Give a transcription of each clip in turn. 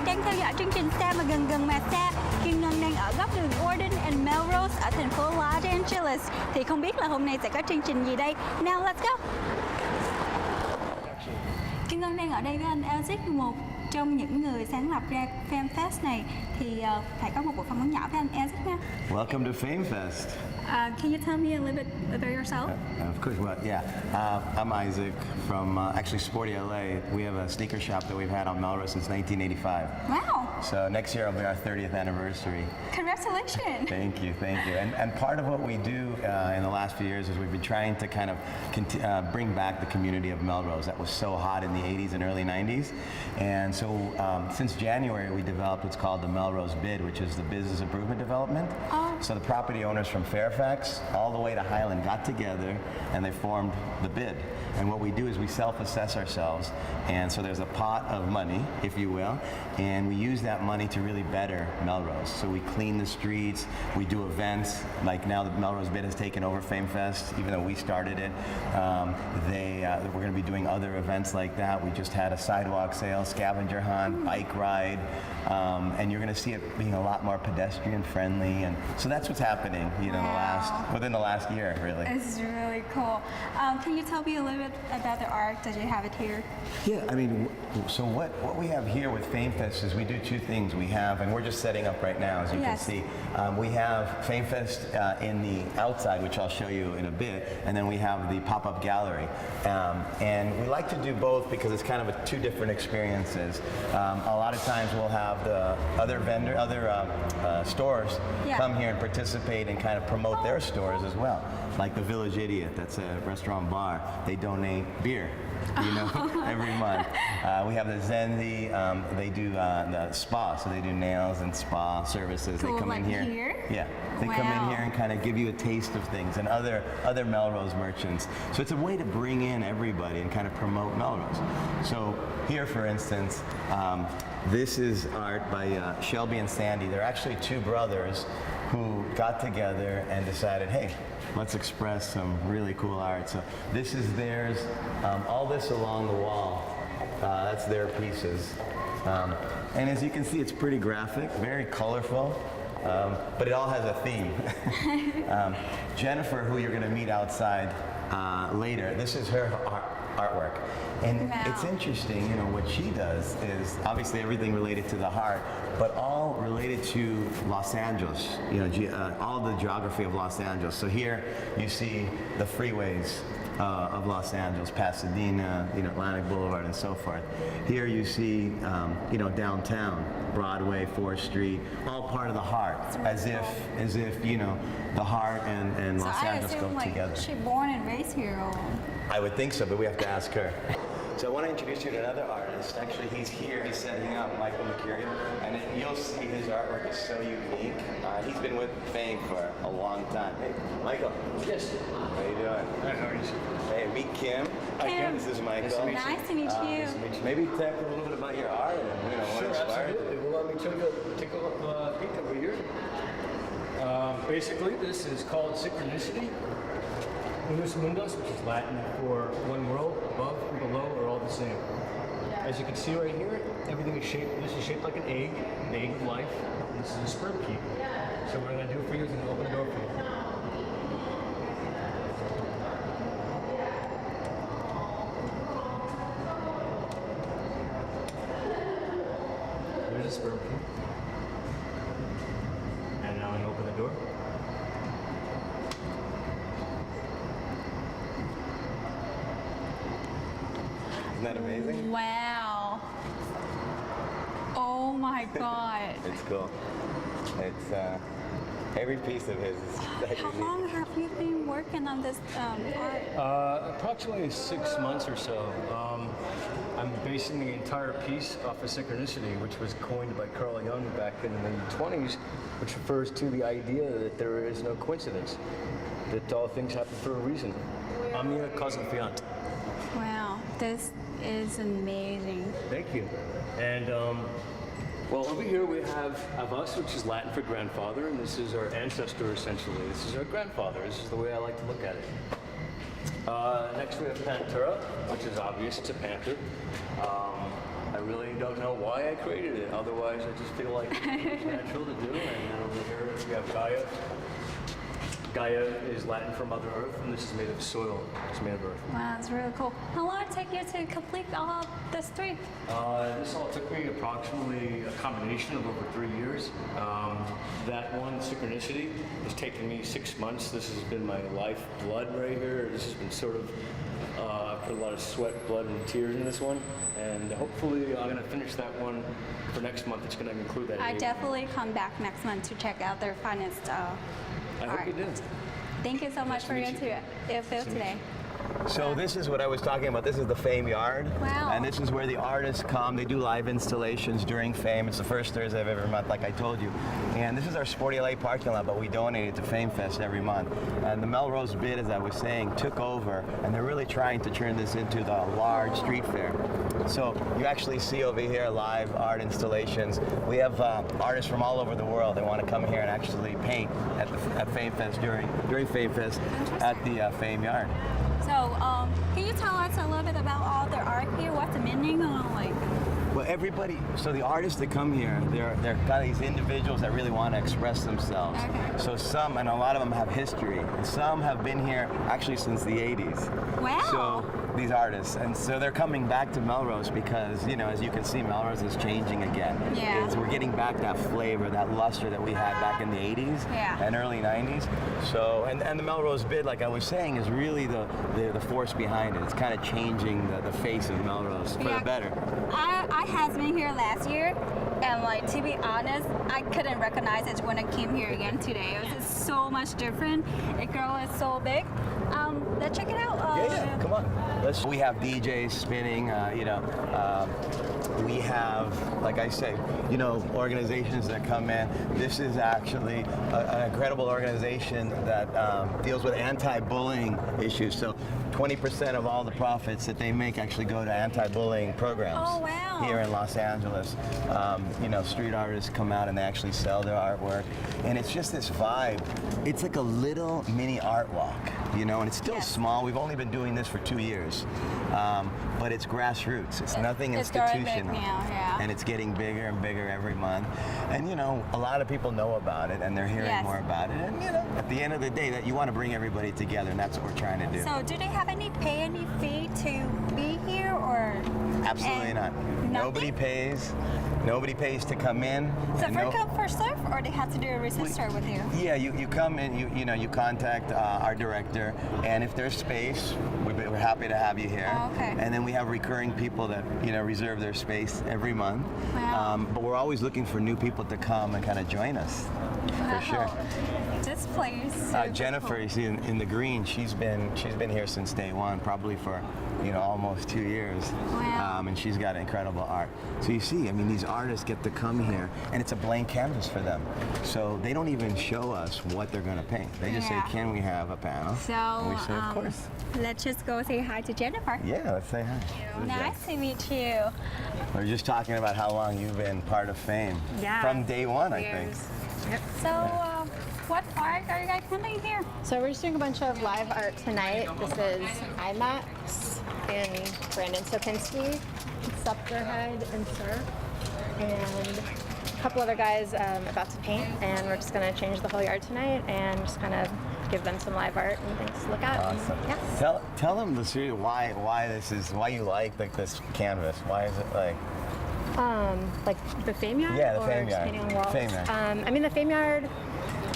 bạn đang theo dõi chương trình Xa mà gần gần mà xa. Kiên Ngân đang ở góc đường Gordon and Melrose ở thành phố Los Angeles. Thì không biết là hôm nay sẽ có chương trình gì đây. Now let's go. Kiên Ngân đang ở đây với anh Isaac, một trong những người sáng lập ra Fame Fest này. Thì phải có một buổi phỏng vấn nhỏ với anh Isaac nha. Welcome to Fame Fest. Can you tell me a little bit about yourself? Of course. Well, yeah. I'm Isaac from actually Sporty LA. We have a sneaker shop that we've had on Melrose since 1985. Wow. So next year will be our 30th anniversary. Congratulations. Thank you. And part of what we do in the last few years is we've been trying to kind of bring back the community of Melrose that was so hot in the 80s and early 90s. And so since January we developed what's called the Melrose Bid, which is the business improvement development. Oh. So the property owners from Fairfax all the way to Highland got together and they formed the bid. And what we do is we self-assess ourselves, and so there's a pot of money, if you will, and we use that money to really better Melrose. So we clean the streets, we do events, like now the Melrose Bid has taken over Fame Fest, even though we started it. We're going to be doing other events like that. We just had a sidewalk sale, scavenger hunt, bike ride, and you're going to see it being a lot more pedestrian friendly, and so that's what's happening, within the last year, really. It's really cool. Can you tell me a little bit about the art that you have it here? Yeah, I mean, so what we have here with Fame Fest is we do two things. We have, and we're just setting up right now, as you can see. We have Fame Fest in the outside, which I'll show you in a bit, and then we have the pop-up gallery. And we like to do both because it's kind of two different experiences. A lot of times we'll have the other stores come here and participate and kind of promote their stores as well. Like the Village Idiot, that's a restaurant bar. They donate beer, every month. We have the Zenzi, they do the spa, so they do nails and spa services. Cool, they come in here. Yeah, they come in here and kind of give you a taste of things, and other Melrose merchants. So it's a way to bring in everybody and kind of promote Melrose. So here, for instance, this is art by Shelby and Sandy. They're actually two brothers who got together and decided, hey, let's express some really cool art. So this is theirs. All this along the wall, that's their pieces. And as you can see, it's pretty graphic, very colorful, but it all has a theme. Jennifer, who you're going to meet outside later, this is her artwork. And it's interesting, what she does is obviously everything related to the heart, but all related to Los Angeles, all the geography of Los Angeles. So here you see the freeways of Los Angeles, Pasadena, Atlantic Boulevard, and so forth. Here you see, downtown, Broadway, 4th Street, all part of the heart, as if the heart and Los Angeles go together. She born and raised here. Or? I would think so, but we have to ask her. So I want to introduce you to another artist. Actually, he's here. He's setting up, Michael Mercurio, and you'll see his artwork is so unique. He's been with Fame for a long time. Hey, Michael. Yes. How you doing? Hi, how are you? Hey, meet Kim. Hi, Kim. This is Michael. Nice to meet you. Maybe talk a little bit about your art and what inspired you. Well, let me take a peek over here. Basically, this is called synchronicity. Unus mundus, which is Latin for one world, above and below are all the same. As you can see right here, everything is shaped. This is shaped like an egg of life. This is a sperm key. So what I'm going to do for you is I'm going to open the door for you. There's a sperm key. And now I'm going to open the door. Isn't that amazing? Wow. Oh my God. It's cool. It's every piece of his is How long have you been working on this art? Approximately 6 months or so. I'm basing the entire piece off of synchronicity, which was coined by Carl Jung back in the 20s, which refers to the idea that there is no coincidence, that all things happen for a reason. Omnia causa fiat. Wow, this is amazing. Thank you. And well, over here we have Avas, which is Latin for grandfather, and this is our ancestor essentially. This is our grandfather. This is the way I like to look at it. Next we have Panthera, which is obvious, it's a panther. I really don't know why I created it. Otherwise, I just feel like it's natural to do. And then over here we have Gaia. Gaia is Latin for Mother Earth, and this is made of soil. It's made of earth. Wow, it's really cool. How long did it take you to complete all this three? This all took me approximately a combination of over 3 years. That one, Synchronicity, has taken me 6 months. This has been my lifeblood right here. This has been sort of, I put a lot of sweat, blood, and tears in this one. And hopefully I'm gonna finish that one for next month. It's gonna include that. I definitely come back next month to check out their finest I hope you do. Thank you so much for going to EP04 today. So this is what I was talking about. This is the Fame Yard. Wow. And this is where the artists come. They do live installations during Fame. It's the first Thursday of every month, like I told you. And this is our Sporty LA parking lot, but we donate it to Fame Fest every month. And the Melrose bid, as I was saying, took over, and they're really trying to turn this into the large street fair. So you actually see over here live art installations. We have artists from all over the world. They want to come here and actually paint at Fame Fest during Fame Fest at the Fame Yard. So, can you tell us a little bit about all the art here? What's the meaning on like? Well, everybody, so the artists that come here, they're kind of these individuals that really want to express themselves. Okay. So some, and a lot of them have history, and some have been here actually since the 80s. Wow. So these artists, and so they're coming back to Melrose because, you know, as you can see, Melrose is changing again. Yeah. We're getting back that flavor, that luster that we had back in the 80s and early 90s. So, and the Melrose bid, like I was saying, is really the force behind it. It's kind of changing the face of Melrose for the better. I has been here last year, and like to be honest, I couldn't recognize it when I came here again today. It was just so much different. The girl is so big. Let's check it out. Yeah, come on. We have DJs spinning, we have, like I say, you know, organizations that come in. This is actually an incredible organization that deals with anti-bullying issues. So 20% of all the profits that they make actually go to anti-bullying programs. Oh, wow. Here in Los Angeles. You know, street artists come out and they actually sell their artwork. And it's just this vibe. It's like a little mini art walk, you know, and it's still small. We've only been doing this for 2 years. But it's grassroots. It's nothing institutional. And it's getting bigger and bigger every month. And, you know, a lot of people know about it and they're hearing more about it. And, you know, at the end of the day, that you want to bring everybody together, and that's what we're trying to do. So do they have any fee to be here, or? Absolutely not. Nobody pays. Nobody pays to come in. So first come, first serve, or they have to do a register with you? Yeah, you come in, you contact our director, and if there's space, we're happy to have you here. Oh, okay. And then we have recurring people that, you know, reserve their space every month. Wow. But we're always looking for new people to come and kind of join us. For sure. This place. Jennifer, you see in the green, she's been here since day one, probably for, you know, almost 2 years. Wow. And she's got incredible art. So you see, I mean, these artists get to come here, and it's a blank canvas for them. So they don't even show us what they're going to paint. They just say, "Can we have a panel?" So and we say, "Of course." Let's just go say hi to Jennifer. Yeah, let's say hi. Nice to meet you. We were just talking about how long you've been part of Fame. Yeah. From day one, I think. Yep. So, what art are you guys doing here? So we're just doing a bunch of live art tonight. This is IMAX and Brandon Sopinski, Scepterhead and Sir, and a couple other guys about to paint. And we're just going to change the whole yard tonight and just kind of give them some live art and things to look at. Awesome. And, Tell them the series why you like this canvas. Why is it like the Fame Yard? Yeah, the or Fame just Yard. painting on walls? Fame Yard. I mean, the Fame Yard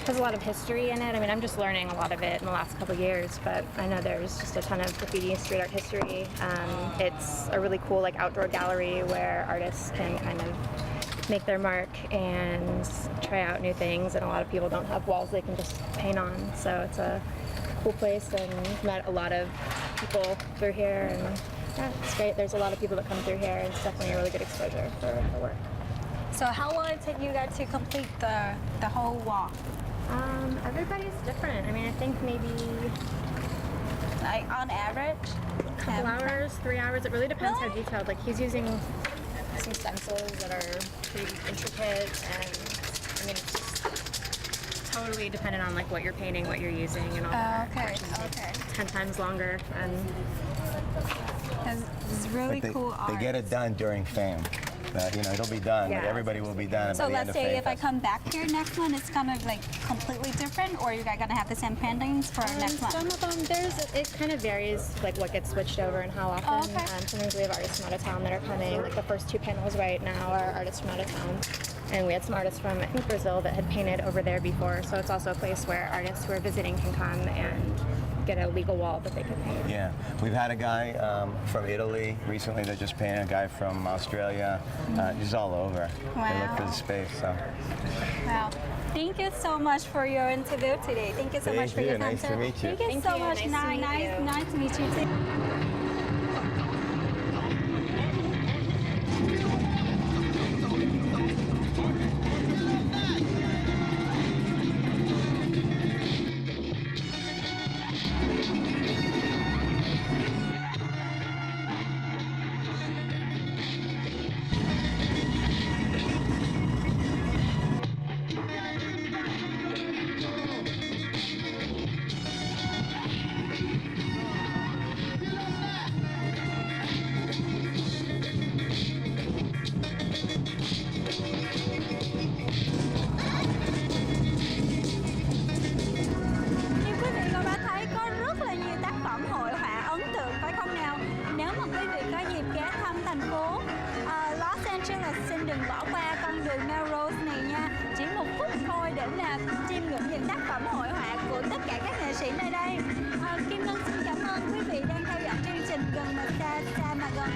has a lot of history in it. I mean, I'm just learning a lot of it in the last couple of years, but I know there's just a ton of graffiti street art history. It's a really cool outdoor gallery where artists can kind of make their mark and try out new things, and a lot of people don't have walls they can just paint on. So it's a cool place, and we've met a lot of people through here, and yeah, it's great. There's a lot of people that come through here, and it's definitely a really good exposure for the work. So how long did it take you guys to complete the whole walk? Everybody's different. I mean, I think maybe Like on average? a couple hours, 3 hours. It really depends how detailed. Like he's using some stencils that are pretty intricate, and I mean, it's just totally dependent on what you're painting, what you're using, and all that. Okay, okay. 10 times longer, and It's really But cool art. they get it done during Fame. it'll be done. Yeah. But everybody will be done So by the end let's of say Fame if I Fest. come back here next month, it's gonna like completely different, or you guys gonna have the same paintings for next month? Some of them, it kind of varies, like what gets switched over and how often. Oh, okay. Sometimes we have artists from out of town that are coming. Like the first 2 panels right now are artists from out of town. And we had some artists from, I think, Brazil that had painted over there before. So it's also a place where artists who are visiting can come and get a legal wall that they can paint. Yeah, we've had a guy from Italy recently that just painted, a guy from Australia, just all over. They look for Wow. the space. So. Wow. Thank you so much for your interview today. Thank you so Thank much for you. your time, Nice to sir. meet you. Thank you Thank so you. much. Nice to meet you. Nice to meet you too. Như quý vị cũng đã thấy có rất là nhiều tác phẩm hội họa ấn tượng phải không nào? Nếu mà quý vị có dịp ghé thăm thành phố Los Angeles, xin đừng bỏ qua con đường Melrose này nha. Chỉ 1 phút thôi để mà chiêm ngưỡng những tác phẩm hội họa của tất cả các nghệ sĩ nơi đây. Kim Ngân xin cảm ơn quý vị đang theo dõi chương trình Gần mà xa, xa mà gần.